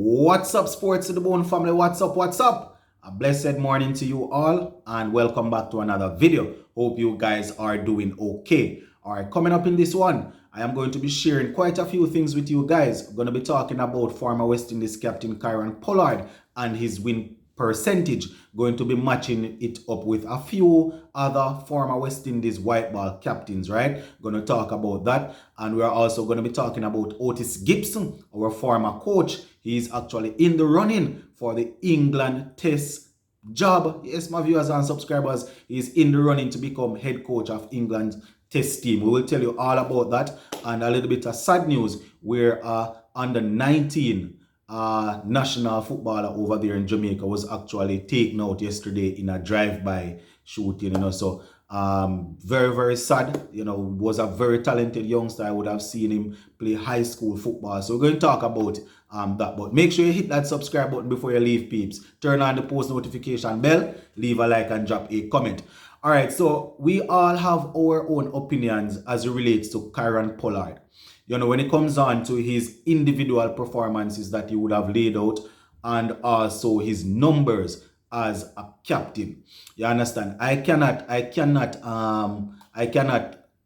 What's up, Sports to the Bone family? What's up? What's up? A blessed morning to you all, and welcome back to another video. Hope you guys are doing okay. All right, coming up in this one, I am going to be sharing quite a few things with you guys. I'm going to be talking about former West Indies captain Pollard and his win percentage. Going to be matching it up with a few other former West Indies white ball captains, right? Going to talk about that. And we're also going to be talking about Otis Gibson, our former coach. He's actually in the running for the England Test job. Yes, my viewers and subscribers, he's in the running to become head coach of England's Test team. We will tell you all about that, and a little bit of sad news where under 19 national footballer over there in Jamaica was actually taken out yesterday in a drive-by shooting, so very, very sad. Was a very talented youngster. I would have seen him play high school football. So we're going to talk about that. But make sure you hit that subscribe button before you leave, peeps. Turn on the post notification bell, leave a like and drop a comment. All right, so we all have our own opinions as it relates to Pollard. When it comes on to his individual performances that he would have laid out, and also his numbers as a captain. You understand? I cannot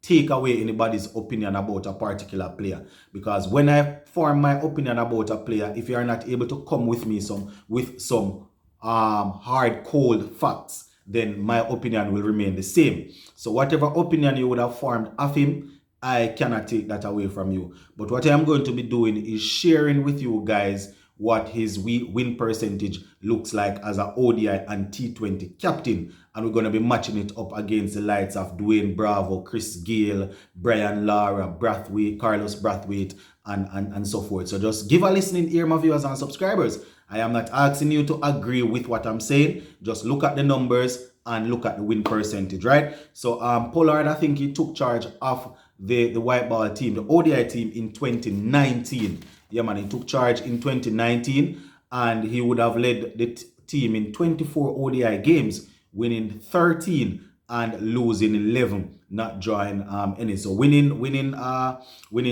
take away anybody's opinion about a particular player, because when I form my opinion about a player, if you are not able to come with me with some hard cold facts, then my opinion will remain the same. So whatever opinion you would have formed of him, I cannot take that away from you. But what I am going to be doing is sharing with you guys what his win percentage looks like as an ODI and T20 captain. And we're going to be matching it up against the likes of Dwayne Bravo, Chris Gayle, Brian Lara, Brathwaite, Carlos Brathwaite, and so forth. So just give a listening ear, my viewers and subscribers. I am not asking you to agree with what I'm saying. Just look at the numbers and look at the win percentage, right? So Pollard, I think he took charge of the white ball team, the ODI team, in 2019. Yeah, man, he took charge in 2019, and he would have led the team in 24 ODI games, winning 13 and losing 11, not drawing any. So winning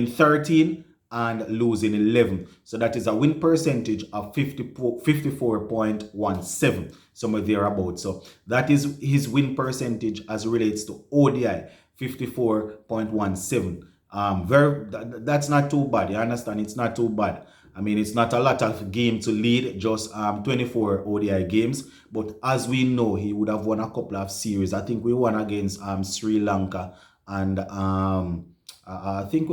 13 and losing 11. So that is a win percentage of 54.17, somewhere thereabouts. So that is his win percentage as relates to ODI, 54.17. That's not too bad. You understand? It's not too bad. I mean, it's not a lot of game to lead, just 24 ODI games. But as we know, he would have won a couple of series. I think we won against Sri Lanka, and I think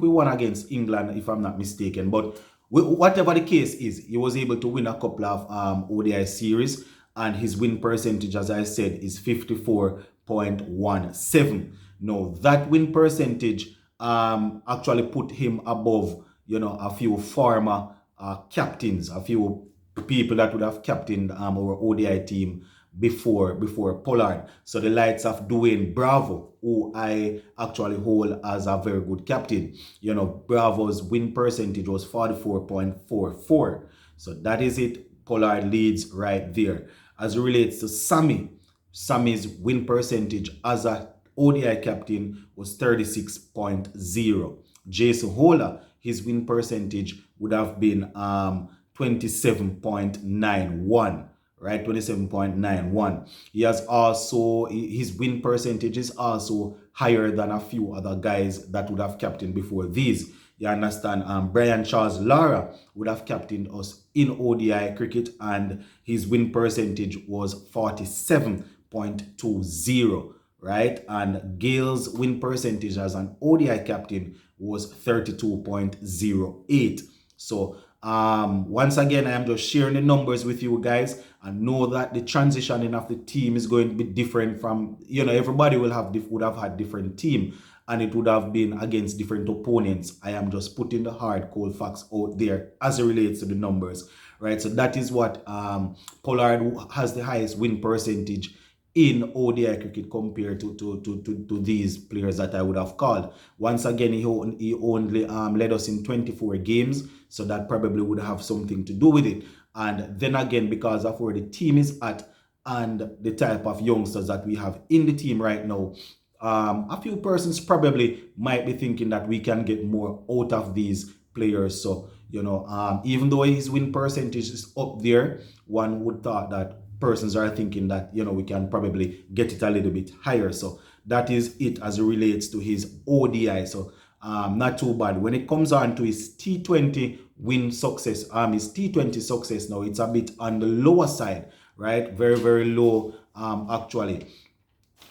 we won against England, if I'm not mistaken. But whatever the case is, he was able to win a couple of ODI series, and his win percentage, as I said, is 54.17. Now, that win percentage actually put him above, a few former captains, a few people that would have captained our ODI team before Pollard. So the likes of Dwayne Bravo, who I actually hold as a very good captain. Bravo's win percentage was 44.44. So that is it. Pollard leads right there. As it relates to Sammy's win percentage as a ODI captain was 36.0. Jason Holler, his win percentage would have been 27.91. Right, 27.91. He has also, his win percentage is also higher than a few other guys that would have captained before these. You understand? Brian Charles Lara would have captained us in ODI cricket, and his win percentage was 47.20. Right, and Gale's win percentage as an ODI captain was 32.08. So once again, I am just sharing the numbers with you guys, and know that the transitioning of the team is going to be different from, everybody would have had different team, and it would have been against different opponents. I am just putting the hard cold facts out there as it relates to the numbers, right? So that is what Pollard has the highest win percentage in ODI cricket compared to these players that I would have called. Once again, he only led us in 24 games, so that probably would have something to do with it. And then again, because of where the team is at and the type of youngsters that we have in the team right now, a few persons probably might be thinking that we can get more out of these players. So Even though his win percentage is up there, one would thought that persons are thinking that, we can probably get it a little bit higher. So that is it as it relates to his ODI. So not too bad. When it comes on to his T20 win success, his T20 success now, it's a bit on the lower side, right? Very, very low, actually,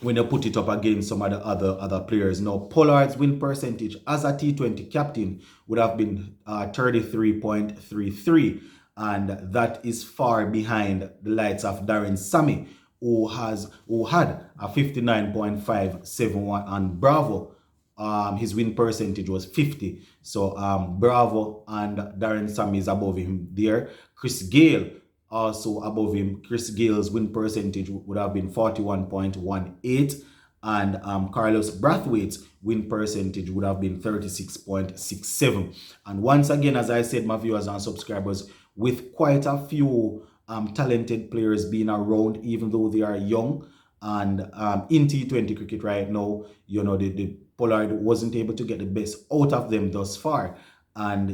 when you put it up against some of the other players. Now, Pollard's win percentage as a T20 captain would have been 33.33, and that is far behind the likes of Darren Sammy, who had a 59.571, and Bravo, his win percentage was 50. So Bravo and Darren Sammy is above him there. Chris Gale also above him. Chris Gale's win percentage would have been 41.18, and Carlos Brathwaite's win percentage would have been 36.67. And once again, as I said, my viewers and subscribers, with quite a few talented players being around, even though they are young, and in T20 cricket right now, the Pollard wasn't able to get the best out of them thus far. And,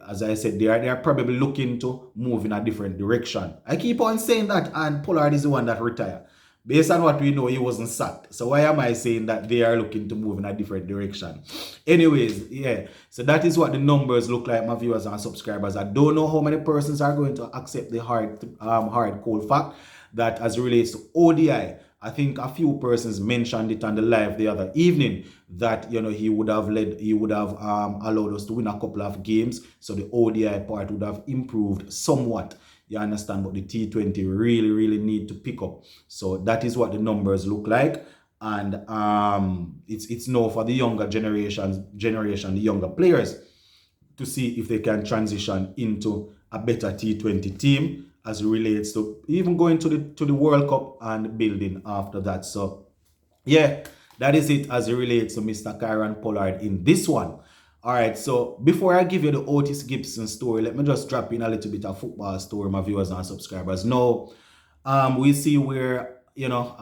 as I said, they are probably looking to move in a different direction. I keep on saying that, and Pollard is the one that retired. Based on what we know, he wasn't sacked. So why am I saying that they are looking to move in a different direction? Anyways, yeah. So that is what the numbers look like, my viewers and subscribers. I don't know how many persons are going to accept the hard cold fact that as it relates to ODI, I think a few persons mentioned it on the live the other evening that, he would have allowed us to win a couple of games. So the ODI part would have improved somewhat. You understand? But the T20 really, really need to pick up. So that is what the numbers look like. And it's now for the younger generation, the younger players, to see if they can transition into a better T20 team as it relates to even going to the World Cup and building after that. So yeah, that is it as it relates to Mr. Kieron Pollard in this one. All right, so before I give you the Otis Gibson story, let me just drop in a little bit of football story, my viewers and subscribers. Now, we see where,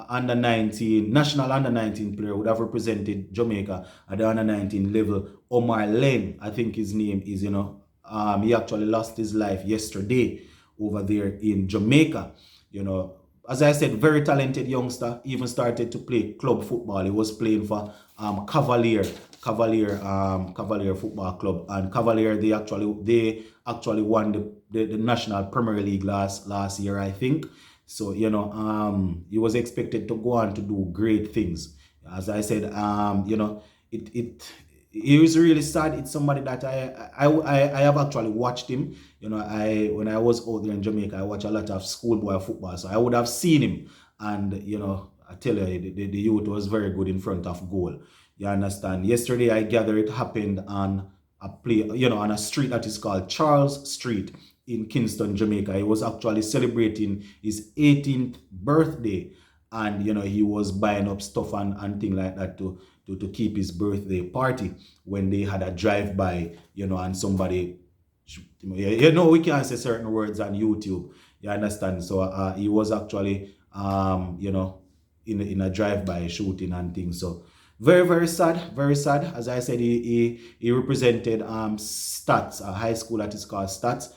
under 19, national under 19 player would have represented Jamaica at the under 19 level. Omar Lane, I think his name is, he actually lost his life yesterday over there in Jamaica. As I said, very talented youngster, even started to play club football. He was playing for Cavalier Football Club, and Cavalier, they actually won the National Premier League last year, I think. So he was expected to go on to do great things. As I said, it was really sad. It's somebody that I have actually watched him. When I was out there in Jamaica, I watched a lot of schoolboy football, so I would have seen him. And I tell you, the youth was very good in front of goal. You understand? Yesterday, I gather it happened on on a street that is called Charles Street in Kingston, Jamaica. He was actually celebrating his 18th birthday, and he was buying up stuff and things like that to keep his birthday party, when they had a drive-by, and somebody, we can't say certain words on YouTube, you understand? So he was actually, in a drive-by shooting and things. So very, very sad, very sad. As I said, he represented Stats, a high school that is called Stats,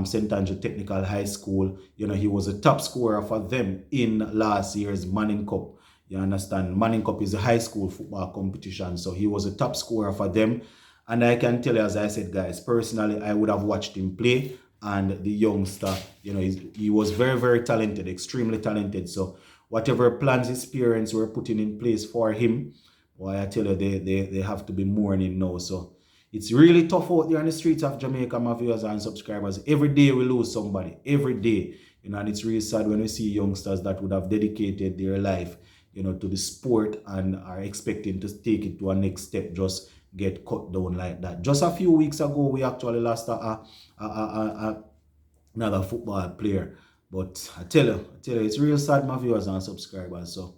St. Andrew Technical High School. He was a top scorer for them in last year's Manning Cup. You understand? Manning Cup is a high school football competition. So he was a top scorer for them. And I can tell you, as I said, guys, personally, I would have watched him play. And the youngster, he was very, very talented, extremely talented. So whatever plans his parents were putting in place for him, well, I tell you, they have to be mourning now. So it's really tough out there on the streets of Jamaica, my viewers and subscribers. Every day we lose somebody, every day. And it's really sad when we see youngsters that would have dedicated their life, to the sport and are expecting to take it to a next step, just get cut down like that. Just a few weeks ago, we actually lost another football player. But I tell you, it's real sad, my viewers and subscribers. So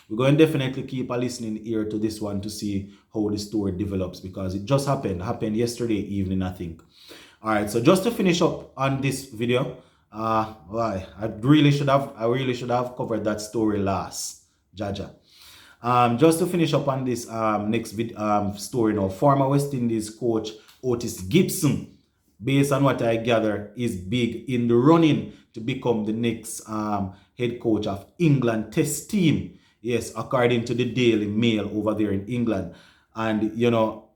we're going to definitely keep a listening ear to this one to see how the story develops, because it just happened yesterday evening, I think. All right, so just to finish up on this video, I really should have covered that story last. Jaja. Just to finish up on this next story now, former West Indies coach Otis Gibson based on what I gather, is big in the running to become the next head coach of England Test team. Yes, according to the Daily Mail over there in England. And, you know,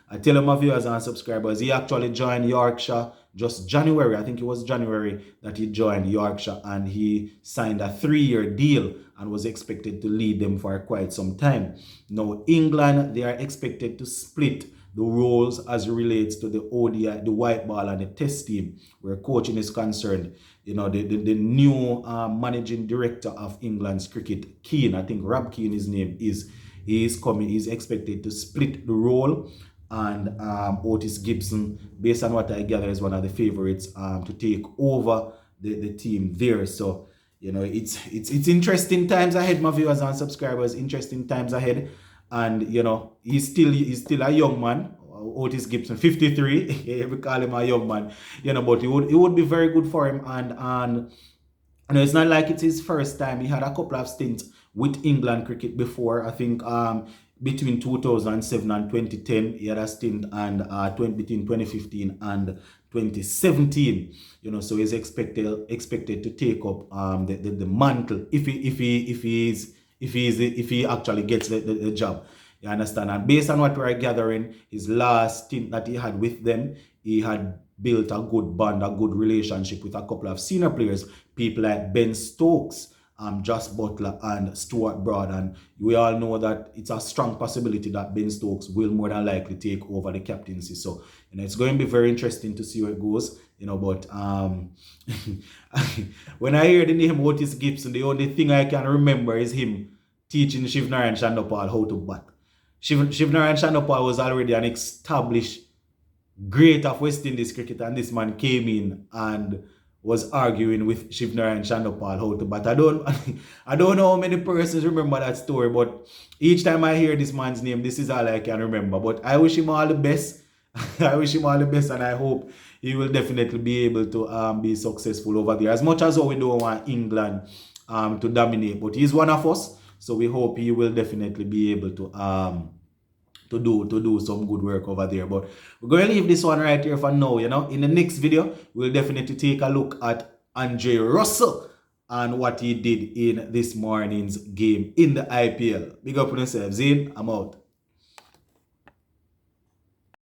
I tell my viewers and subscribers, he actually joined Yorkshire just January. I think it was January that he joined Yorkshire, and he signed a 3-year deal and was expected to lead them for quite some time. Now, England, they are expected to split the roles as it relates to the ODI, the white ball, and the test team, where coaching is concerned. You know, the new managing director of England's cricket, Keane, I think Rob Keane, his name is, he's expected to split the role, and Otis Gibson, based on what I gather, is one of the favorites to take over the team there. So, you know, it's interesting times ahead, my viewers and subscribers. Interesting times ahead, and you know, he's still a young man. Otis Gibson, 53. We call him a young man, you know, but it would be very good for him. And you know, it's not like it's his first time. He had a couple of stints with England cricket before. I think between 2007 and 2010, he had a stint, and between 2015 and 2017. You know, so he's expected to take up the mantle if he actually gets the job. You understand? And based on what we're gathering, his last stint that he had with them, he had built a good bond, a good relationship with a couple of senior players, people like Ben Stokes, Josh Butler, and Stuart Broad. And we all know that it's a strong possibility that Ben Stokes will more than likely take over the captaincy. So, you know, it's going to be very interesting to see where it goes, you know. But when I hear the name Otis Gibson, the only thing I can remember is him teaching Shivnarine Chanderpaul how to bat. Shivnarine Chanderpaul was already an established great of West Indies cricket, and this man came in and was arguing with Shivnarine Chanderpaul how to bat. I don't know how many persons remember that story, but each time I hear this man's name, this is all I can remember. But I wish him all the best. I wish him all the best, and I hope he will definitely be able to be successful over there. As much as we don't want England to dominate, but he's one of us, so we hope he will definitely be able to do some good work over there. But we're going to leave this one right here for now. You know, in the next video, we'll definitely take a look at Andre Russell and what he did in this morning's game in the IPL. Big up on yourselves. Zane, I'm out.